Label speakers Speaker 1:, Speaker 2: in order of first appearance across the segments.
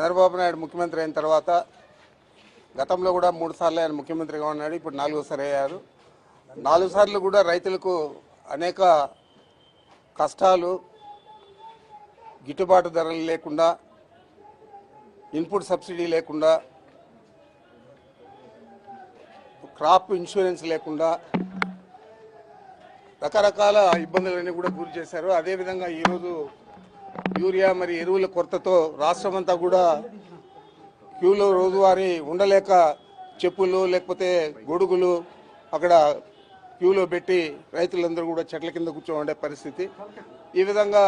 Speaker 1: చంద్రబాబు నాయుడు ముఖ్యమంత్రి అయిన తర్వాత గతంలో కూడా 3 సార్లు ఆయన ముఖ్యమంత్రిగా ఉన్నాడు. ఇప్పుడు 4సారి అయ్యారు. 4 సార్లు కూడా రైతులకు అనేక కష్టాలు, గిట్టుబాటు ధరలు లేకుండా, ఇన్పుట్ సబ్సిడీ లేకుండా, క్రాప్ ఇన్సూరెన్స్ లేకుండా రకరకాల ఇబ్బందులన్నీ కూడా గురి చేశారు. అదేవిధంగా ఈరోజు యూరియా మరి ఎరువుల కొరతతో రాష్ట్రమంతా కూడా క్యూలో రోజువారీ ఉండలేక చెప్పులు లేకపోతే గొడుగులు అక్కడ క్యూలో పెట్టి రైతులందరూ కూడా చెట్ల కింద కూర్చోండే పరిస్థితి. ఈ విధంగా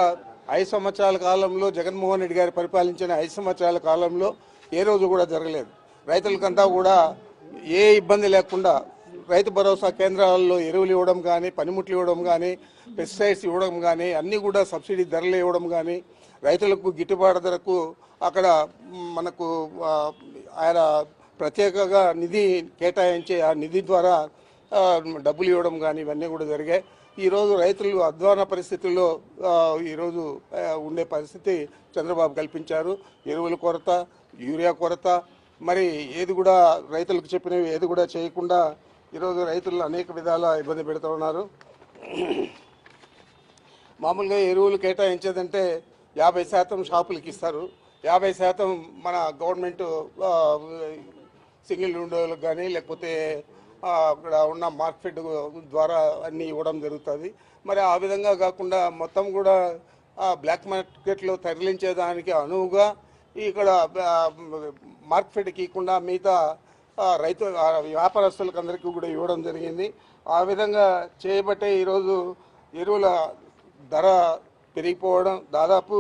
Speaker 1: 5 సంవత్సరాల కాలంలో జగన్మోహన్ రెడ్డి గారు పరిపాలించిన 5 సంవత్సరాల కాలంలో ఏ రోజు కూడా జరగలేదు. రైతులకంతా కూడా ఏ ఇబ్బంది లేకుండా రైతు భరోసా కేంద్రాల్లో ఎరువులు ఇవ్వడం కానీ, పనిముట్లు ఇవ్వడం కానీ, పెస్టిసైడ్స్ ఇవ్వడం కానీ, అన్నీ కూడా సబ్సిడీ ధరలు ఇవ్వడం కానీ, రైతులకు గిట్టుబాటు ధరకు అక్కడ మనకు ఆయన ప్రత్యేకంగా నిధి కేటాయించి ఆ నిధి ద్వారా డబ్బులు ఇవ్వడం కానీ ఇవన్నీ కూడా జరిగాయి. ఈరోజు రైతులు అధ్వాన పరిస్థితుల్లో ఈరోజు ఉండే పరిస్థితి చంద్రబాబు కల్పించారు. ఎరువుల కొరత, యూరియా కొరత, మరి ఏది కూడా రైతులకు చెప్పినవి ఏది కూడా చేయకుండా ఈరోజు రైతులు అనేక విధాల ఇబ్బంది పెడుతూ ఉన్నారు. మామూలుగా ఎరువులు కేటాయించేదంటే 50% షాపులకి ఇస్తారు, 50% మన గవర్నమెంట్ సింగిల్ విండోలకు కానీ లేకపోతే అక్కడ ఉన్న మార్కెట్ ద్వారా అన్నీ ఇవ్వడం జరుగుతుంది. మరి ఆ విధంగా కాకుండా మొత్తం కూడా బ్లాక్ మార్కెట్లో తరలించేదానికి అనువుగా ఇక్కడ మార్కెట్కి ఇవ్వకుండా మిగతా రైతు వ్యాపారస్తులకు అందరికీ కూడా ఇవ్వడం జరిగింది. ఆ విధంగా చేయబట్టే ఈరోజు ఎరువుల ధర పెరిగిపోవడం, దాదాపు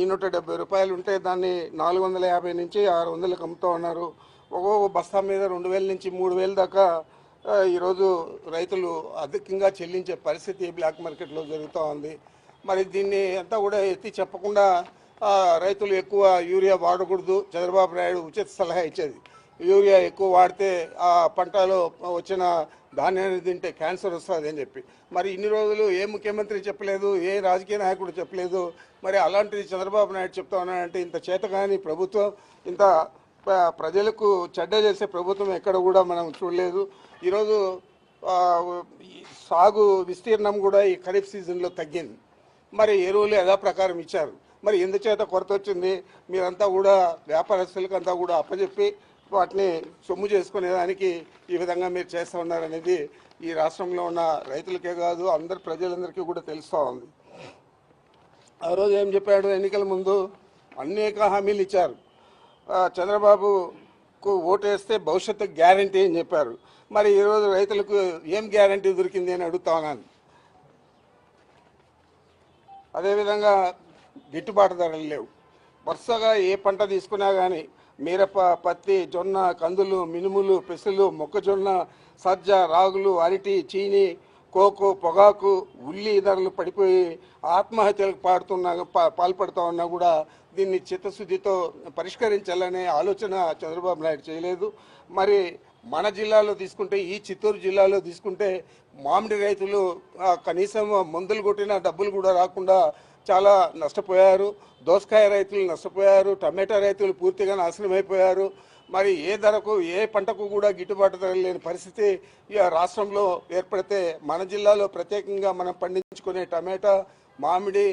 Speaker 1: 270 రూపాయలు ఉంటే దాన్ని 450 నుంచి 600లకు అమ్ముతూ ఉన్నారు. ఒక్కొక్క బస్తా మీద 2000 నుంచి 3000 దాకా ఈరోజు రైతులు అధికంగా చెల్లించే పరిస్థితి బ్లాక్ మార్కెట్లో జరుగుతూ ఉంది. మరి దీన్ని అంతా కూడా ఎత్తి చెప్పకుండా రైతులు ఎక్కువ యూరియా వాడకూడదు, చంద్రబాబు నాయుడు ఉచిత సలహా ఇచ్చేది. యూరియా ఎక్కువ వాడితే ఆ పంటలో వచ్చిన ధాన్యాన్ని తింటే క్యాన్సర్ వస్తుంది అని చెప్పి, మరి ఇన్ని రోజులు ఏ ముఖ్యమంత్రి చెప్పలేదు, ఏ రాజకీయ నాయకుడు చెప్పలేదు. మరి అలాంటిది చంద్రబాబు నాయుడు చెప్తా ఉన్నాడంటే ఇంత చేతగాని ప్రభుత్వం, ఇంత ప్రజలకు చెడ్డ చేసే ప్రభుత్వం ఎక్కడ కూడా మనం చూడలేదు. ఈరోజు సాగు విస్తీర్ణం కూడా ఈ ఖరీఫ్ సీజన్లో తగ్గింది. మరి ఎరువులు యథాప్రకారం ఇచ్చారు. మరి ఎందుచేత కొరత వచ్చింది? మీరంతా కూడా వ్యాపారస్తులకు అంతా కూడా అప్పచెప్పి వాటిని సొమ్ము చేసుకునేదానికి ఈ విధంగా మీరు చేస్తూ ఉన్నారనేది ఈ రాష్ట్రంలో ఉన్న రైతులకే కాదు అందరు ప్రజలందరికీ కూడా తెలుస్తూ ఉంది. ఆ రోజు ఏం చెప్పాడు? ఎన్నికల ముందు అనేక హామీలు ఇచ్చారు. చంద్రబాబుకు ఓటేస్తే భవిష్యత్తు గ్యారంటీ అని చెప్పారు. మరి ఈరోజు రైతులకు ఏం గ్యారంటీ దొరికింది అని అడుగుతా ఉన్నాను. అదేవిధంగా గిట్టుబాటు ధరలు లేవు. వరుసగా ఏ పంట తీసుకున్నా కానీ మిరప, పత్తి, జొన్న, కందులు, మినుములు, పెసలు, మొక్కజొన్న, సజ్జ, రాగులు, అరటి, చీని, కోకో, పొగాకు, ఉల్లి ధరలు పడిపోయి ఆత్మహత్యలకు పాల్పడుతూ ఉన్నా కూడా దీన్ని చిత్తశుద్ధితో పరిష్కరించాలనే ఆలోచన చంద్రబాబు నాయుడు చేయలేదు. మరి మన జిల్లాలో తీసుకుంటే, ఈ చిత్తూరు జిల్లాలో తీసుకుంటే మామిడి రైతులు కనీసం మందులు కొట్టిన డబ్బులు కూడా రాకుండా చాలా నష్టపోయారు. దోసకాయ రైతులు నష్టపోయారు. టమాటా రైతులు పూర్తిగా నాశనం అయిపోయారు. మరి ఏ ధరకు ఏ పంటకు కూడా గిట్టుబాటు ధర లేని పరిస్థితి ఈ రాష్ట్రంలో ఏర్పడితే మన జిల్లాలో ప్రత్యేకంగా మనం పండించుకునే టమాటా, మామిడి,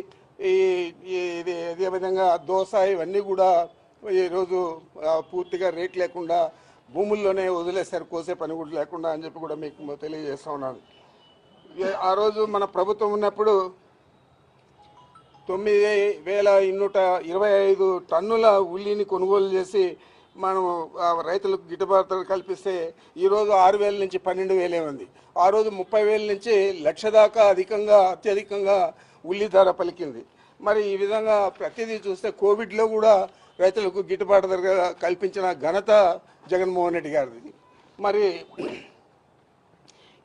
Speaker 1: ఇదే విధంగా దోస ఇవన్నీ కూడా ఈరోజు పూర్తిగా రేట్ లేకుండా భూముల్లోనే వదిలేశారు, కోసే పని కూడా లేకుండా అని చెప్పి కూడా మీకు తెలియజేస్తూ ఉన్నాను. ఆ రోజు మన ప్రభుత్వం ఉన్నప్పుడు 9,225 టన్నుల ఉల్లిని కొనుగోలు చేసి మనం రైతులకు గిట్టుబాటు కల్పిస్తే ఈరోజు 6,000 నుంచి 12,000 ఉంది. ఆ రోజు 30,000 నుంచి 1,00,000 దాకా అత్యధికంగా ఉల్లి ధర పలికింది. మరి ఈ విధంగా ప్రతిదీ చూస్తే కోవిడ్లో కూడా రైతులకు గిట్టుబాటు ధర కల్పించిన ఘనత జగన్మోహన్ రెడ్డి గారిది. మరి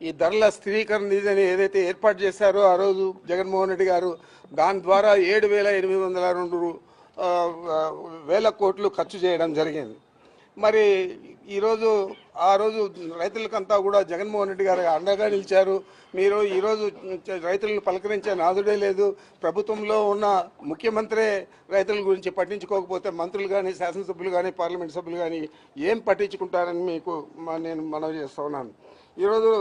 Speaker 1: ఈ ధరల స్థిరీకరణ నిధిని ఏదైతే ఏర్పాటు చేశారో ఆ రోజు జగన్మోహన్ రెడ్డి గారు, దాని ద్వారా 7,802 వేల కోట్లు ఖర్చు చేయడం జరిగింది. మరి ఈరోజు ఆ రోజు రైతులకంతా కూడా జగన్మోహన్ రెడ్డి గారు అండగా నిలిచారు. మీరు ఈరోజు రైతులను పలకరించే నాదుడే లేదు. ప్రభుత్వంలో ఉన్న ముఖ్యమంత్రే రైతుల గురించి పట్టించుకోకపోతే మంత్రులు కానీ, శాసనసభ్యులు కానీ, పార్లమెంట్ సభ్యులు కానీ ఏం పట్టించుకుంటారని మీకు నేను మనవి చేస్తా ఉన్నాను. ఈరోజు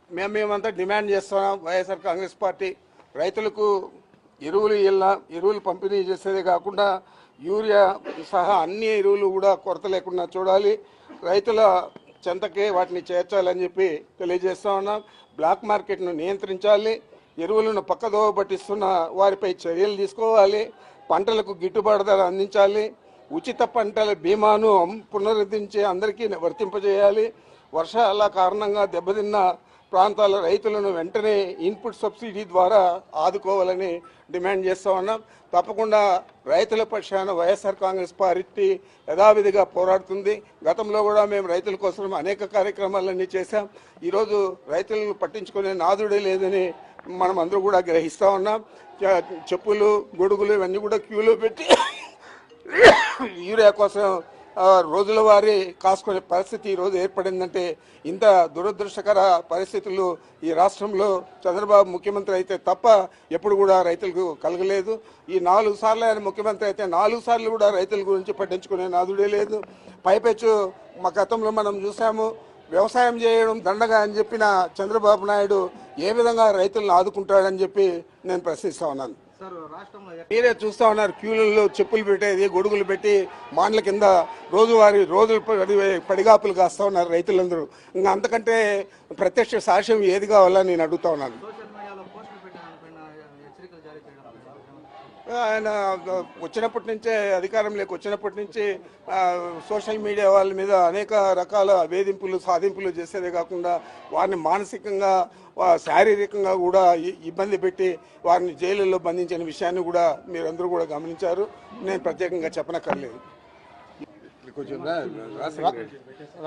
Speaker 1: మేమంతా డిమాండ్ చేస్తున్నాం. వైఎస్ఆర్ కాంగ్రెస్ పార్టీ రైతులకు ఎరువులు పంపిణీ చేసేదే కాకుండా యూరియా సహా అన్ని ఎరువులు కూడా కొరత లేకుండా చూడాలి. రైతుల చెంతకే వాటిని చేర్చాలని చెప్పి తెలియజేస్తా ఉన్నాం. బ్లాక్ మార్కెట్ను నియంత్రించాలి. ఎరువులను పక్కదోవ పట్టిస్తున్న వారిపై చర్యలు తీసుకోవాలి. పంటలకు గిట్టుబాటు ధర అందించాలి. ఉచిత పంటల బీమాను పునరుద్ధరించి అందరికీ వర్తింపజేయాలి. వర్షాల కారణంగా దెబ్బతిన్న ప్రాంతాల రైతులను వెంటనే ఇన్పుట్ సబ్సిడీ ద్వారా ఆదుకోవాలని డిమాండ్ చేస్తూ ఉన్నాం. తప్పకుండా రైతుల పక్షాన వైఎస్ఆర్ కాంగ్రెస్ పార్టీ యథావిధిగా పోరాడుతుంది. గతంలో కూడా మేము రైతుల కోసం అనేక కార్యక్రమాలన్నీ చేశాం. ఈరోజు రైతులను పట్టించుకునే నాదుడే లేదని మనం అందరూ కూడా గ్రహిస్తూ ఉన్నాం. చెప్పులు, గొడుగులు ఇవన్నీ కూడా క్యూలో పెట్టి యూరియా కోసం రోజుల వారీ కాసుకునే పరిస్థితి ఈరోజు ఏర్పడిందంటే ఇంత దురదృష్టకర పరిస్థితులు ఈ రాష్ట్రంలో చంద్రబాబు ముఖ్యమంత్రి అయితే తప్ప ఎప్పుడు కూడా రైతులకు కలగలేదు. ఈ 4 సార్లు ఆయన ముఖ్యమంత్రి అయితే 4 సార్లు కూడా రైతుల గురించి పట్టించుకునే నాదుడే లేదు. పైపెచ్చు మా గతంలో మనం చూసాము, వ్యవసాయం చేయడం దండగా అని చెప్పిన చంద్రబాబు నాయుడు ఏ విధంగా రైతులను ఆదుకుంటాడని చెప్పి నేను ప్రశ్నిస్తా ఉన్నాను. మీరే చూస్తా ఉన్నారు, క్యూలలో చెప్పులు పెట్టేది, గొడుగులు పెట్టి మాండ్ల కింద రోజులు పడిగాపులు కాస్తా ఉన్నారు రైతులందరూ. ఇంకా అంతకంటే ప్రత్యక్ష సాక్ష్యం ఏది కావాలని నేను అడుగుతా ఉన్నాను. ఆయన వచ్చినప్పటి నుంచే అధికారంలోకి వచ్చినప్పటి నుంచి సోషల్ మీడియా వాళ్ళ మీద అనేక రకాల వేధింపులు, సాధింపులు చేసేదే కాకుండా వారిని మానసికంగా, శారీరకంగా కూడా ఇబ్బంది పెట్టి వారిని జైలులో బంధించిన విషయాన్ని కూడా మీరందరూ కూడా గమనించారు. నేను ప్రత్యేకంగా చెప్పనక్కర్లేదు.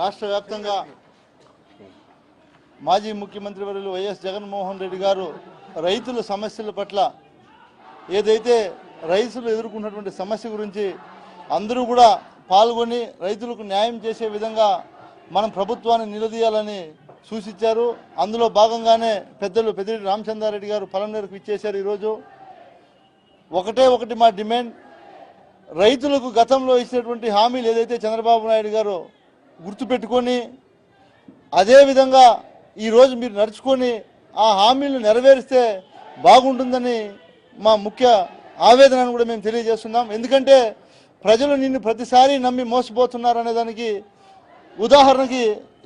Speaker 2: రాష్ట్ర వ్యాప్తంగా మాజీ ముఖ్యమంత్రి వర్యులు వైఎస్ జగన్మోహన్ రెడ్డి గారు రైతుల సమస్యల పట్ల, ఏదైతే రైతులు ఎదుర్కొన్నటువంటి సమస్య గురించి అందరూ కూడా పాల్గొని రైతులకు న్యాయం చేసే విధంగా మనం ప్రభుత్వాన్ని నిలదీయాలని సూచించారు. అందులో భాగంగానే పెద్దలు పెద్దిరెడ్డి రామచంద్రారెడ్డి గారు పలమనేరుకు ఇచ్చేశారు. ఈరోజు ఒకటి మా డిమాండ్, రైతులకు గతంలో ఇచ్చినటువంటి హామీలు ఏదైతే చంద్రబాబు నాయుడు గారు గుర్తుపెట్టుకొని అదేవిధంగా ఈరోజు మీరు నడుచుకొని ఆ హామీలను నెరవేరిస్తే బాగుంటుందని మా ముఖ్య ఆవేదనను కూడా మేము తెలియజేస్తున్నాం. ఎందుకంటే ప్రజలు నిన్ను ప్రతిసారి నమ్మి మోసపోతున్నారు అనే దానికి ఉదాహరణకి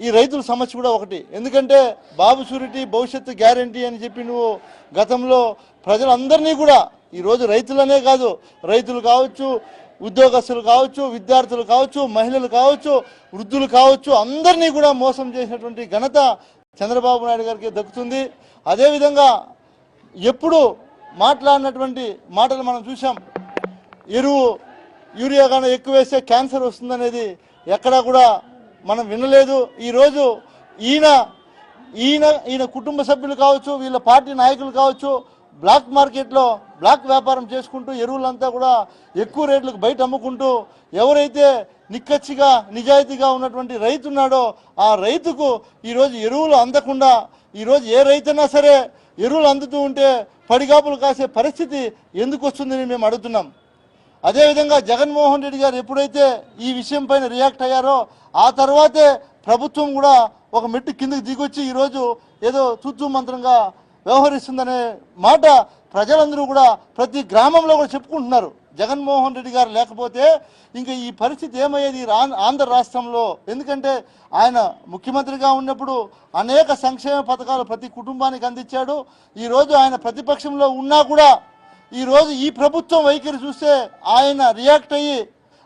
Speaker 2: ఈ రైతుల సమస్య కూడా ఒకటి. ఎందుకంటే బాబు షూరిటీ భవిష్యత్తు గ్యారంటీ అని చెప్పి నువ్వు గతంలో ప్రజలందరినీ కూడా, ఈరోజు రైతులనే కాదు, రైతులు కావచ్చు, ఉద్యోగస్తులు కావచ్చు, విద్యార్థులు కావచ్చు, మహిళలు కావచ్చు, వృద్ధులు కావచ్చు, అందరినీ కూడా మోసం చేసినటువంటి ఘనత చంద్రబాబు నాయుడు గారికి దక్కుతుంది. అదేవిధంగా ఎప్పుడు మాట్లాడినటువంటి మాటలు మనం చూసాం. యూరియా కానీ ఎక్కువ వేస్తే క్యాన్సర్ వస్తుందనేది ఎక్కడా కూడా మనం వినలేదు. ఈరోజు ఈయన కుటుంబ సభ్యులు కావచ్చు, వీళ్ళ పార్టీ నాయకులు కావచ్చు, బ్లాక్ మార్కెట్లో బ్లాక్ వ్యాపారం చేసుకుంటూ ఎరువులంతా కూడా ఎక్కువ రేట్లకు బయట అమ్ముకుంటూ ఎవరైతే నిక్కచ్చిగా నిజాయితీగా ఉన్నటువంటి రైతు ఉన్నాడో ఆ రైతుకు ఈరోజు ఎరువులు అందకుండా, ఈరోజు ఏ రైతైనా సరే ఎరువులు అందుతూ ఉంటే పడిగాపులు కాసే పరిస్థితి ఎందుకు వస్తుందని మేము అడుగుతున్నాం. అదేవిధంగా జగన్మోహన్ రెడ్డి గారు ఎప్పుడైతే ఈ విషయం పైన రియాక్ట్ అయ్యారో ఆ తర్వాతే ప్రభుత్వం కూడా ఒక మెట్టు కిందకి దిగొచ్చి ఈరోజు ఏదో తూతూ మంత్రంగా వ్యవహరిస్తుందనే మాట ప్రజలందరూ కూడా ప్రతి గ్రామంలో కూడా చెప్పుకుంటున్నారు. జగన్మోహన్ రెడ్డి గారు లేకపోతే ఇంకా ఈ పరిస్థితి ఏమయ్యేది ఆంధ్ర రాష్ట్రంలో? ఎందుకంటే ఆయన ముఖ్యమంత్రిగా ఉన్నప్పుడు అనేక సంక్షేమ పథకాలు ప్రతి కుటుంబానికి అందించాడు. ఈరోజు ఆయన ప్రతిపక్షంలో ఉన్నా కూడా ఈరోజు ఈ ప్రభుత్వం వైఖరి చూస్తే ఆయన రియాక్ట్ అయ్యి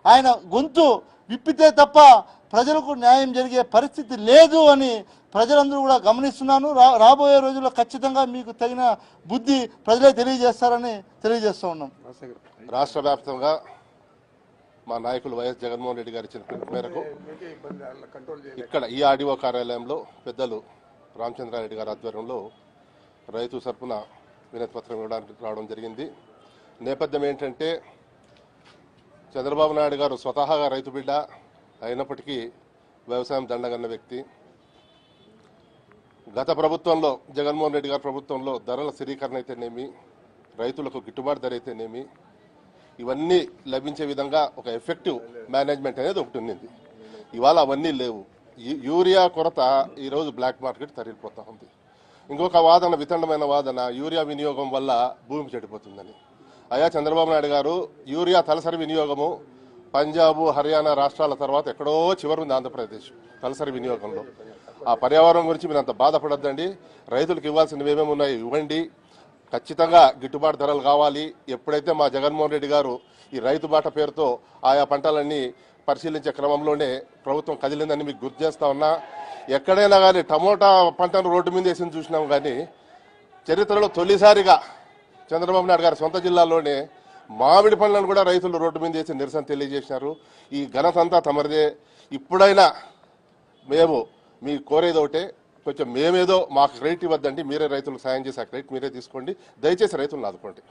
Speaker 2: ఆయన గొంతు విప్పితే తప్ప ప్రజలకు న్యాయం జరిగే పరిస్థితి లేదు అని ప్రజలందరూ కూడా గమనిస్తున్నాను. రాబోయే రోజుల్లో ఖచ్చితంగా మీకు తగిన బుద్ధి ప్రజలే తెలియజేస్తారని తెలియజేస్తూ ఉన్నాం.
Speaker 3: రాష్ట్ర వ్యాప్తంగా మా నాయకులు వైఎస్ జగన్మోహన్ రెడ్డి గారి ఇచ్చిన పిలుపు మేరకు ఇక్కడ ఈ ఆర్డీఓ కార్యాలయంలో పెద్దలు రామచంద్రారెడ్డి గారి ఆధ్వర్యంలో రైతు తరపున వినతి పత్రం ఇవ్వడానికి రావడం జరిగింది. నేపథ్యం ఏంటంటే చంద్రబాబు నాయుడు గారు స్వతహాగా రైతు బిడ్డ, అయినప్పటికీ వ్యవసాయం దండగన్న వ్యక్తి. గత ప్రభుత్వంలో జగన్మోహన్ రెడ్డి గారి ప్రభుత్వంలో ధరల స్థిరీకరణ అయితేనేమి, రైతులకు గిట్టుబాటు ధర అయితేనేమి, ఇవన్నీ లభించే విధంగా ఒక ఎఫెక్టివ్ మేనేజ్మెంట్ అనేది ఒకటి ఉంది. ఇవాళ అవన్నీ లేవు. యూరియా కొరత ఈరోజు బ్లాక్ మార్కెట్ తరిగిపోతూ ఉంది. ఇంకొక వాదన, వితండమైన వాదన, యూరియా వినియోగం వల్ల భూమి చెడిపోతుందని. అయ్యా చంద్రబాబు నాయుడు గారు, యూరియా తలసరి వినియోగము పంజాబ్, హర్యానా రాష్ట్రాల తర్వాత ఎక్కడో చివరి ఉంది ఆంధ్రప్రదేశ్ తలసరి వినియోగంలో. ఆ పర్యావరణం గురించి మీరు అంత బాధపడద్దండి. రైతులకు ఇవ్వాల్సినవి ఏమేమి ఉన్నాయి ఇవ్వండి. ఖచ్చితంగా గిట్టుబాటు ధరలు కావాలి. ఎప్పుడైతే మా జగన్మోహన్ రెడ్డి గారు ఈ రైతు బాట పేరుతో ఆయా పంటలన్నీ పరిశీలించే క్రమంలోనే ప్రభుత్వం కదిలిందని మీకు గుర్తు చేస్తా ఉన్నా. ఎక్కడైనా కానీ టమోటా పంటను రోడ్డు మీద వేసి చూసినాం, కానీ చరిత్రలో తొలిసారిగా చంద్రబాబు నాయుడు గారి సొంత జిల్లాలోనే మామిడి పండ్లను కూడా రైతులు రోడ్డు మీద వేసి నిరసన తెలియజేసినారు. ఈ ఘనత అంతా తమరిదే. ఇప్పుడైనా మేము మీ కోరేది ఒకటే, కొంచెం మేమేదో మాకు క్రెడిట్ ఇవ్వద్దండి, మీరే రైతులకు సాయం చేసి ఆ క్రెడిట్ మీరే తీసుకోండి. దయచేసి రైతులను ఆదుకోండి.